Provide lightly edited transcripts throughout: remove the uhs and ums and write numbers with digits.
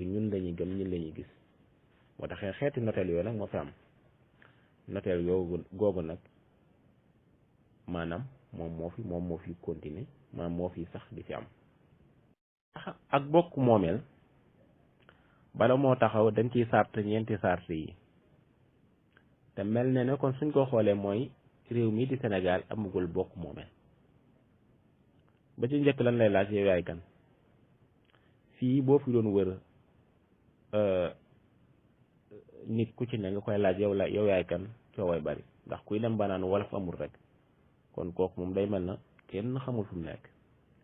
ñun lañuy gëm ñun lañuy gis moo tax xeeti noteel yooyu nag moo fi am noteel googu nag maanaam moom moo fi continuer maanaam moo fi sax di fi am ak bokk moomeel bala moo taxaw dañ ciy sart ñeenti sart yi te mel ne kon suñ ko xoolee mooy réew mi di Sénégal amagul bokk moomeel ba ci njëkk lan lay laaj yow yaay kan fii boo fi doon wër nit ku ci ne nga koy laaj yow yaay kan cooway bari ndax kuy dem ba naan wolof amul rek kon kooku moom day mel na kenn xamul fu mu nekk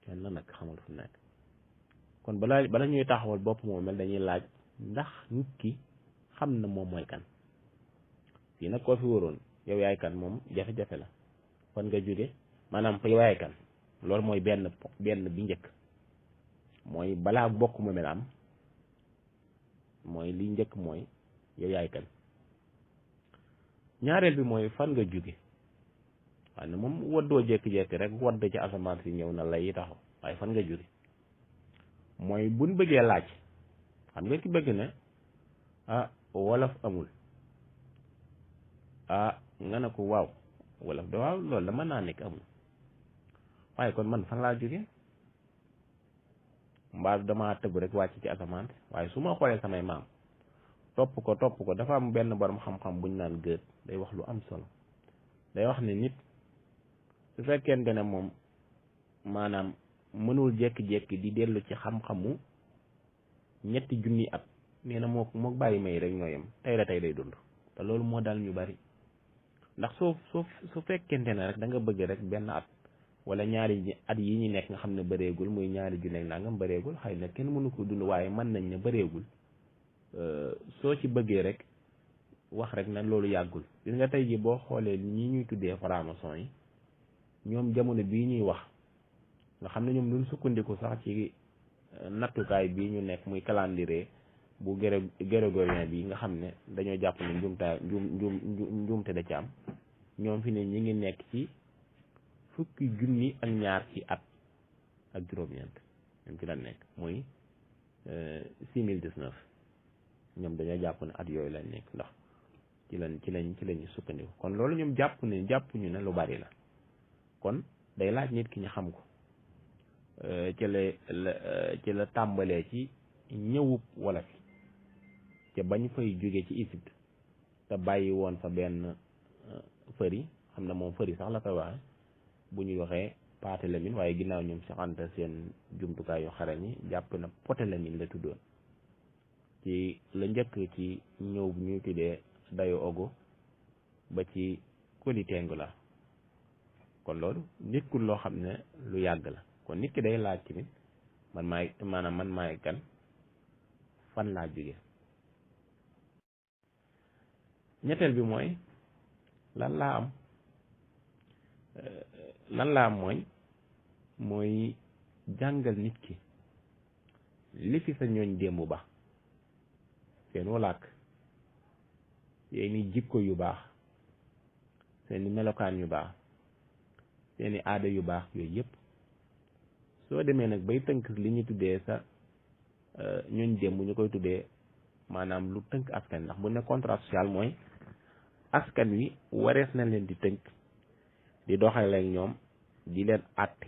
kenn nag xamul fu mu nekk kon bala ñuy taxawal bopp moomeel dañuy laaj ndax nit ki xam na moom mooy kan fii nag koo fi wëroon yow yaay kan moom jafe-jafe la fan nga jóge maanaam yow yaay kan loolu mooy benn bi njëkk mooy balaa bokk moomeel am mooy li njëkk mooy yow yaay kan ñaareel bi mooy fan nga jóge waaye moom waddoo jékki-jékki rek wadd ci asamaan si ñëw na lay taxaw waaye fan nga jóge mooy buñ bëggee laaj xam nga ki bëgg ne wolof amul nga ne ko waaw wolof da waaw loolu da mën naa nekk amul waaye kon man fan laa jóge mbaa dama tëb rek wàcc ci asamaan waaye su ma xoolee samay maam topp ko dafa am benn borom xam-xam buñ naan gët day wax lu am solo day wax ne nit su fekkente ne moom maanaam mënul jékki-jékki di dellu ci xam-xamu 3 junni at nee na moo bàyyi may rek ñooyam tey la tey day dund te loolu moo dal ñu bari ndax su fekkente ne rek da nga bëgg rek benn at wala ñaari at yi ñu nekk nga xam ne bëreegul muy 2 junni ak nangam bëreegul xëy na kenn mënu ko dund waaye mën nañ ne bëreegul soo ci bëggee rek wax rek na loolu yàggul gis nga tey ji boo xoolee ñi ñuy tuddee franc-maçon yi ñoom jamono bii ñuy wax nga xam ne ñoom duñ sukkandiku sax ci nattukaay bii ñu nekk muy calendrier bu grégorien bi nga xam ne dañoo jàpp ne njuumte da ci am ñoom fi ne ñi ngi nekk ci 10,2 ci at ak juróom-ñeent ñoom ci la nekk muy 6019 ñoom dañoo jàpp ne at yooyu lañ nekk ndax ci lañu sukkandiku kon loolu ñoom jàppuñu ne lu bari la kon day laaj nit ki ñu xam ko ci la tàmbalee ci ñëwub wolof te bañ fay jóge ci Égypte te bàyyi woon fa benn fëri xam na moom fëri sax la koy waxe bu ñuy waxee Paate Lamine waaye ginnaaw ñoom Seex Anta seen jumtukaay yu xarañ yi jàpp na Poté Lamine la tuddoon ci la njëkk ci ñëw bu ñuy tuddee dayo ogo ba ci Koli Tengula kon loolu nekkul loo xam ne lu yàgg la kon nit ki day laaj tamit man maay kan fan laa jóge ñetteel bi mooy lan laa am mooy jàngal nit ki li fi sa ñooñ démb ba seenu làkk seeni jikko yu baax seeni melokaan yu baax seeni aada yu baax yooyu yëpp soo demee nag bay tënk li ñu tuddee sa ñooñ démb ñu koy tuddee maanaam lu tënk askan ndax bu ne contrat social mooy askan wi warees na leen di tënk di doxale ak ñoom di leen àtte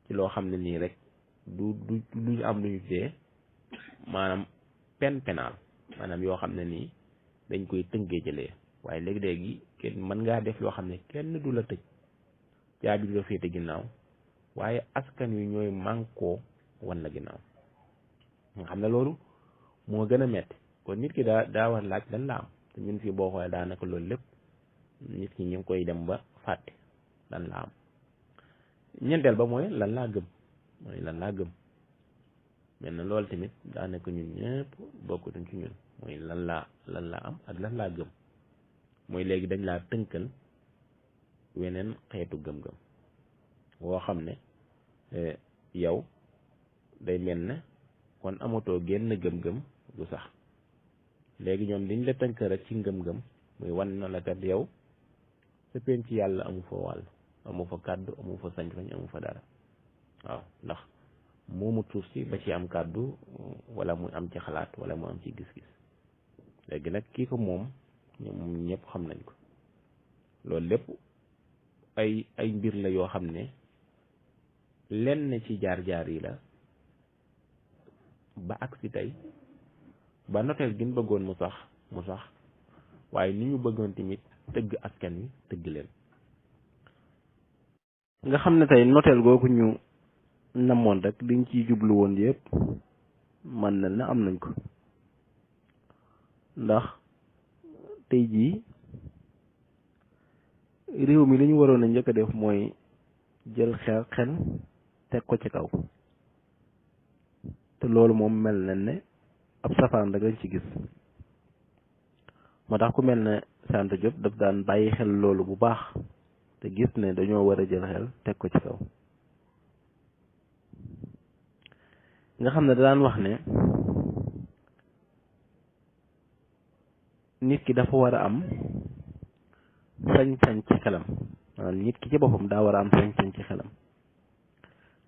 ci loo xam ne nii rek du am lu ñu tuddee maanaam peine pénale maanaam yoo xam ne nii dañ koy tënkee jëlee waaye léegi-léegi kenn mën ngaa def loo xam ne kenn du la tëj caabi du la féete ginnaaw waaye askan wi ñooy mànkoo wan la ginnaaw nga xam ne loolu moo gën a metti kon nit ki daa war laaj lan la am te ñun fii boo xoolee daanaka loolu lépp nit ki ñu ngi koy dem ba fàtte lan la am ñeenteel ba mooy lan laa gëm mel na loolu tamit daanaka ñun ñëpp bokkutuñ ci ñun mooy lan laa am ak lan laa gëm mooy léegi dañ laa tënkal weneen xeetu gëm-gëm woo xam ne yow day mel ne kon amatoo génn gëm-gëm du sax léegi ñoom liñ la tënk rek ci ngëm-gëm muy wan na la kat yow sa penc yàlla amu fa wàll amu fa kàddu amu fa sañ-sañ amu fa dara waaw ndax moomu suuf si ba ci am kàddu wala mu am ci xalaat wala mu am ci gis-gis. léegi nag kii ko moom ñoom ñëpp xam nañ ko. loolu lépp ay mbir la yoo xam ne lenn ci jaar-jaar yi la ba agsi tey ba noteel gi ñu bëggoon mu sax waaye ni ñu bëggoon tamit tëgg askan wi tëgg leen. nga xam ne tey noteel googu ñu namoon rek liñ ciy jublu woon yëpp man na am nañ ko, ndax tey jii réew mi li ñu waroon a njëkk a def mooy jël xel teg ko ci kaw, te loolu moom mel na ne ab safaan rek lañ ci gis. moo tax ku mel ne Sant Diop daf daan bàyyi xel loolu bu baax te gis ne dañoo war a jël xel teg ko ci kaw. nga xam ne da daan wax ne nit ki dafa war a am sañ-sañ ci xelam, maanaam nit ki ci boppam daa war a am sañ-sañ ci xelam.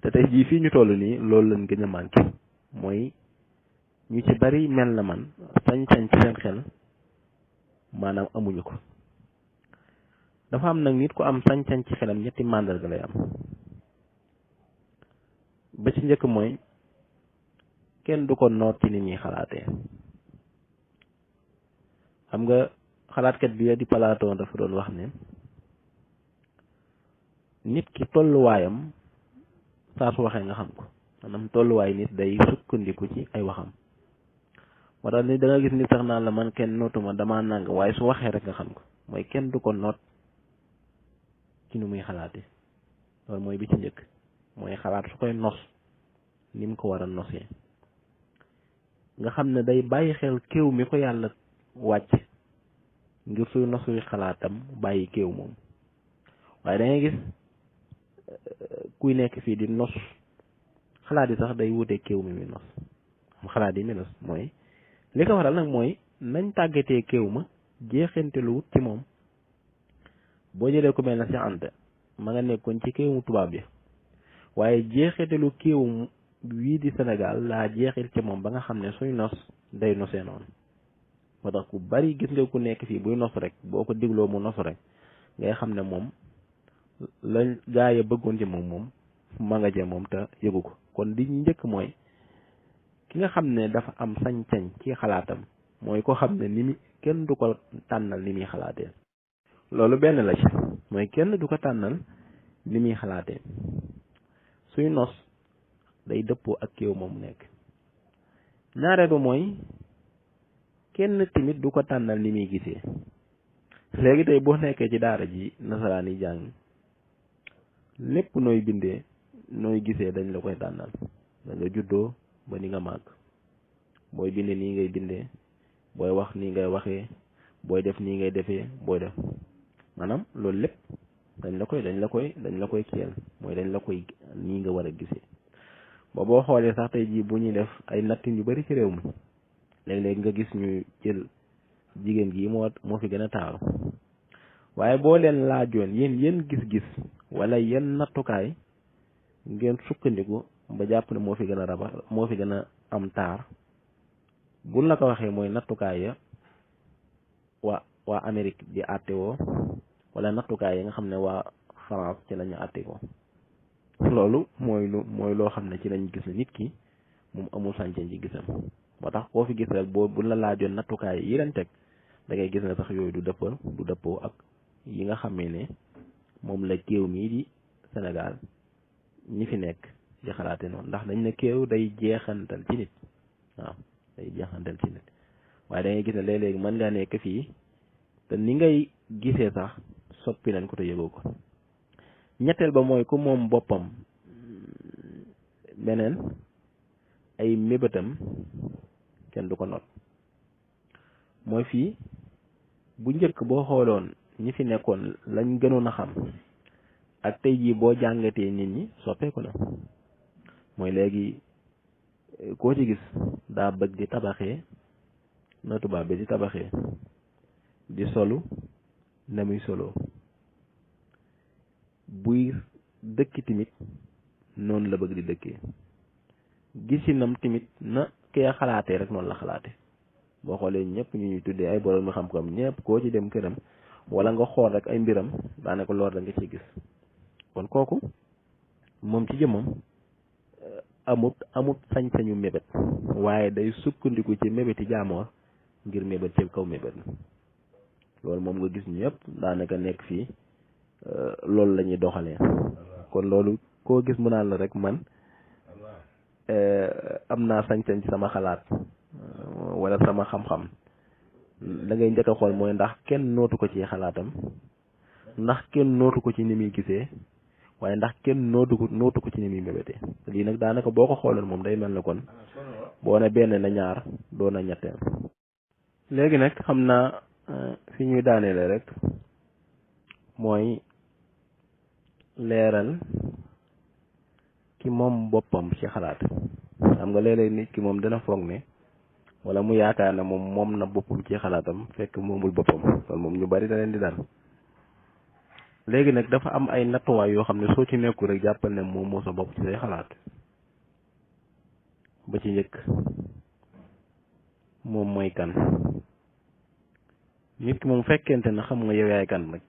te tey jii fii ñu toll nii loolu lañ gën a manqué, mooy ñu ci bari mel na man sañ-sañ ci seen xel maanaam amuñu ko. dafa am nag nit ku am sañ-sañ ci xelam ñetti màndarga lay am. ba ci njëkk mooy kenn du ko noot ci ni ñuy xalaatee. xam nga xalaatkat bi di Platon dafa doon wax ne nit ki tolluwaayam saa su waxee nga xam ko, maanaam tolluwaay nit day sukkandiku ci ay waxam. moo tax ni da nga gis nit sax naan la man kenn nootuma damaa nàng, waaye su waxee rek nga xam ko, mooy kenn du ko noot ci nu muy xalaatee. loolu mooy bi ci njëkk, mooy xalaat su koy nos ni mu ko war a nosee. nga xam ne day bàyyi xel kéew mi ko yàlla wàcc ngir suy nosuy xalaatam bàyyi kéew moom. waaye da ngay gis kuy nekk fii di nos xalaat yi sax day wute kéew mi muy nos. xalaat yi mi nos mooy li ko waral nag mooy nañ tàggatee kéew ma jeexantalu wut ci moom. boo jëlee ku mel na si Anta ma nga nekkoon ci kéewu tubaab bi, waaye jeexitalu kéewu wii di Sénégal laa jeexil ci moom ba nga xam ne suy nos day nosee noonu. moo tax ku bari gis nga ku nekk fii buy nos rek boo ko digloo mu nos rek ngay xam ne moom lañ gaa yi bëggoon ci moom ma nga jee moom te yëgu ko. kon li njëkk mooy ki nga xam ne dafa am sañ-sañ ci xalaatam, mooy ko xam ne ni mi kenn du ko tànnal ni muy xalaatee. loolu benn la ci, mooy kenn du ko tànnal ni muy xalaatee. suy nos day dëppoo ak kéew moom nekk. ñaareelu mooy kenn tamit du ko tànnal ni muy gisee. léegi tey boo nekkee ci daara ji nasaraan yi jàng, lépp nooy bindee nooy gisee dañ la koy tànnal. da nga juddoo ba ni nga màgg, booy bindee nii ngay bindee, booy wax nii ngay waxee, booy def nii ngay defee, booy def maanaam loolu lépp dañ la koy kiyal, mooy dañ la koy nii nga war a gisee. ba boo xoolee sax tey jii bu ñuy def ay nattin yu bari ci réew mi, léeg-léeg nga gis ñu jël jigéen gi moo fi gën a taaru, waaye boo leen laajoon yéen gis-gis wala yéen nattukaay ngeen sukkandiku ba jàpp ne moo fi gën a raba moo fi gën a am taar, buñ la ko waxee mooy nattukaay ya waa Amérique di àtte woo, wala nattukaay yi nga xam ne waa France ci lañu àtte woo. loolu mooy loo xam ne ci lañ gis ne nit ki moom amul sañ-sañ ci gisam. moo tax koo fi gis rek buñ la laajoon nattukaay yi leen teg da ngay gis ne sax yooyu du dëppoo ak yi nga xamee ne moom la kéew mii di Sénégal ñi fi nekk di xalaate noonu. ndax dañ ne kéew day jeexantal ci nit, waaw day jeexantal ci nit. waaye da ngay gis ne léeg-léegi mën ngaa nekk fii te ni ngay gisee sax soppi nañ ko te yëgoo ko. ñetteel ba mooy ku moom boppam beneen ay mébétam kenn du ko not. mooy fii bu njëkk boo xooloon ñi fi nekkoon lañ gënoon a xam ak tey jii boo jàngatee nit ñi soppeeku na. mooy léegi koo ci gis daa bëgg di tabaxee na tubaab bi di tabaxee, di solu na muy solo, buy dëkk tamit noonu la bëgg di dëkkee. gisinam tamit na kee xalaatee rek noonu la xalaate boo xoolee ñëpp ñu ñuy tuddee ay borom xam-xam ñëpp koo ci dem këram wala nga xool rek ay mbiram daanaka loolu da nga ciy gis kon kooku moom ci jëmmam amut sañ-sañu mébét waaye day sukkandiku ci mébéti jaamoor ngir mébét ci kaw mébét loolu moom nga gis ñëpp daanaka nekk fii loolu la ñuy doxalee kon loolu koo gis mu naan la rek man am naa sañ-sañ ci sama xalaat wala sama xam-xam da ngay njëkk a xool mooy ndax kenn nootu ko ci xalaatam ndax kenn nootu ko ci ni muy gisee waaye ndax kenn nootu ko ci ni muy mébétee lii nag daanaka boo ko xooloon moom day mel ne kon boo ne benn na ñaar doo na ñetteel. léegi nag xam naa fi ñuy daaneele rek mooy leeral ki moom boppam ci xalaat xam nga léeg-léeg nit ki moom dana foog ne wala mu yaakaar ne moom na boppam ci xalaatam fekk moomul boppam loolu moom ñu bari da leen di dal léegi nag dafa am ay nattuwaay yoo xam ne soo ci nekku rek jàppal ne moom moo sa bopp ci say xalaat ba ci njëkk moom mooy kan nit ki moom fekkente ne xam nga yow yaay kan rek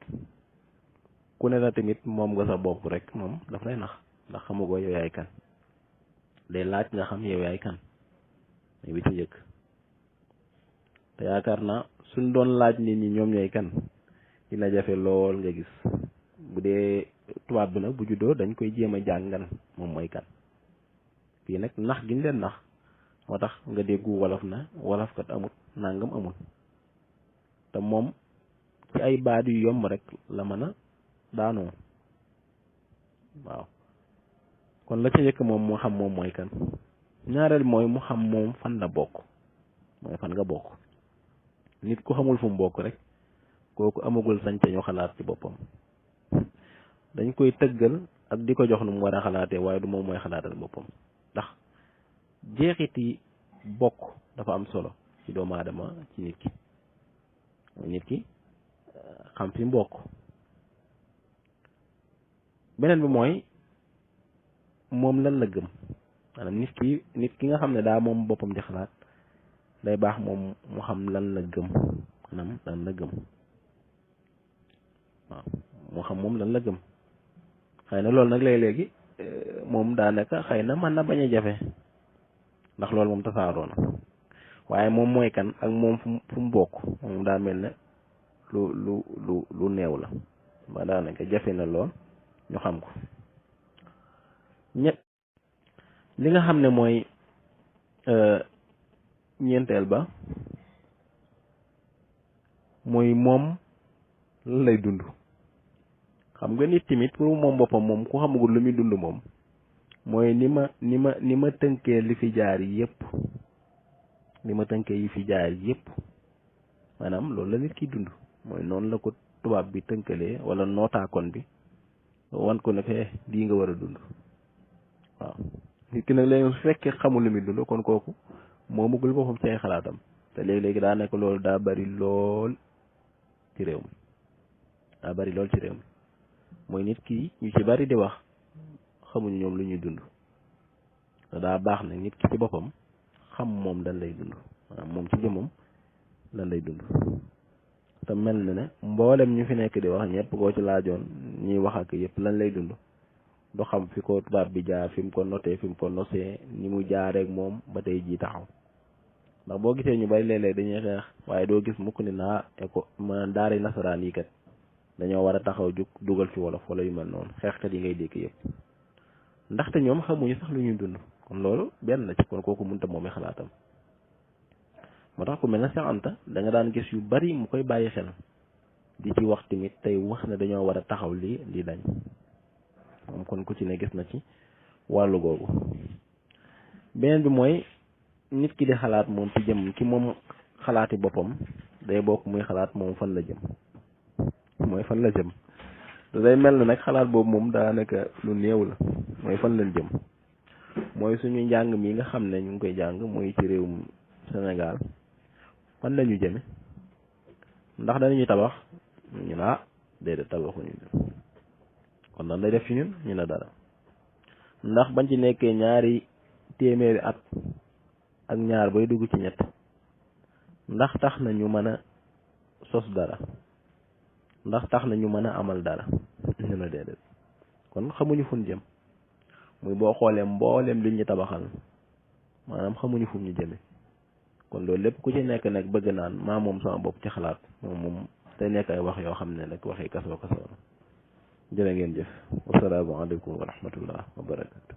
ku ne la tamit moom nga sa bopp rek moom daf lay nax ndax xamugoo yow yaay kan day laaj nga xam yow yaay kan mais bi ci njëkk te yaakaar naa suñ doon laaj nit ñi ñoom ñooy kan dina jafe lool nga gis bu dee tubaab bi nag bu juddoo dañ koy jéem a jàngal moom mooy kan fii nag nax gi ñu leen nax moo tax nga déggu wolof na wolof kat amut nangam amul te moom ci ay baat yu yomb rek la mën a daanoo waaw kon la ca njëkk moom moo xam moom mooy kan ñaareel mooy mu xam moom fan la bokk mooy fan nga bokk nit ku xamul fu mu bokk rek kooku amagul sañ-sañu xalaat ci boppam dañ koy tëggal ak di ko jox nu mu war a xalaatee waaye du moom mooy xalaatal boppam ndax jeexiti bokk dafa am solo ci doomu aadama ci nit ki mooy nit ki xam fi mu bokk beneen bi mooy moom lan la gëm maanaam nit ki nga xam ne daa moom boppam di xalaat day baax moom mu xam lan la gëm maanaam lan la gëm waaw mu xam moom lan la gëm xëy na loolu nag léegi moom daanaka xëy na mën na bañ a jafe ndax loolu moom tasaaroo na waaye moom mooy kan ak moom fu mu bokk moom daa mel ne lu néew la ba daanaka jafe na lool ñu xam ko li nga xam ne mooy ñeenteel ba mooy moom lan lay dund xam nga nit tamit pour moom boppam moom ku xamagul lu muy dund moom mooy ni ma tënkee li fi jaar yépp li ma tënkee yi fi jaar yépp maanaam loolu la nit ki dund mooy noonu la ko tubaab bi tënkalee wala nootaakoon bi wan ko ne fee lii nga war a dund waaw nit ki nag léegi su fekkee xamul lu muy dund kon kooku moomagul boppam ci ay xalaatam te léegi-léegi daa nekk loolu daa bari lool ci réew mi mooy nit ki ñu ci bari di wax xamuñu ñoom lu ñuy dund te daa baax nag nit ki ci boppam xam moom lan lay dund maanaam moom ci jëmmam lan lay dund te mel na ne mboolem ñu fi nekk di wax ñëpp koo ci laajoon ñuy wax ak yëpp lan lay dund du xam fi ko tubaab bi jaar fi mu ko notee fi mu ko nosee ni mu jaareek moom ba tey jii taxaw ndax boo gisee ñu bari léeg-léeg dañuy xeex waaye doo gis mukk ni naa ma daara nasaraan yi kat dañoo war a taxaw jug dugal ci wolof wala yu mel noonu xeexkat yi ngay dégg yëpp ndaxte ñoom xamuñu sax lu ñuy dund kon loolu benn la ci kon kooku mënta moomee xalaatam moo tax ku mel na Cheikh Anta da nga daan gis yu bari mu koy bàyyi xel di ci wax tamit tey wax ne dañoo war a taxaw lii dañ moom kon ku ci ne gis na ci wàllu googu beneen bi mooy nit ki di xalaat moom ci jëm ki moom xalaati boppam day bokk muy xalaat moom fan la jëm mooy fan la jëm te day mel na nag xalaat boobu moom daanaka lu néew la mooy fan lañ jëm mooy suñu njàng mi nga xam ne ñu ngi koy jàng mooy ci réewum Sénégal fan la ñu jëme ndax danañu tabax ñu ne déedéet tabaxuñu kon lan lay def ci ñun ñu ne dara ndax bañ ci nekkee ñaari téeméeri at ak ñaar bay dugg ci ñett ndax tax na ñu mën a sos dara ndax tax na ñu mën a amal dara ñu la déedéet kon xamuñu fu ñu jëm muy boo xoolee mbooleem li ñu tabaxal maanaam xamuñu fu ñu jëme kon loolu lépp ku ci nekk nag bëgg naan maa moom sama bopp ci xalaat moom day nekk ay wax yoo xam ne nag waxi kasoo kasoo la jërë ngeen jëf wassalaamu aleykum wa rahmatullah wa barakatu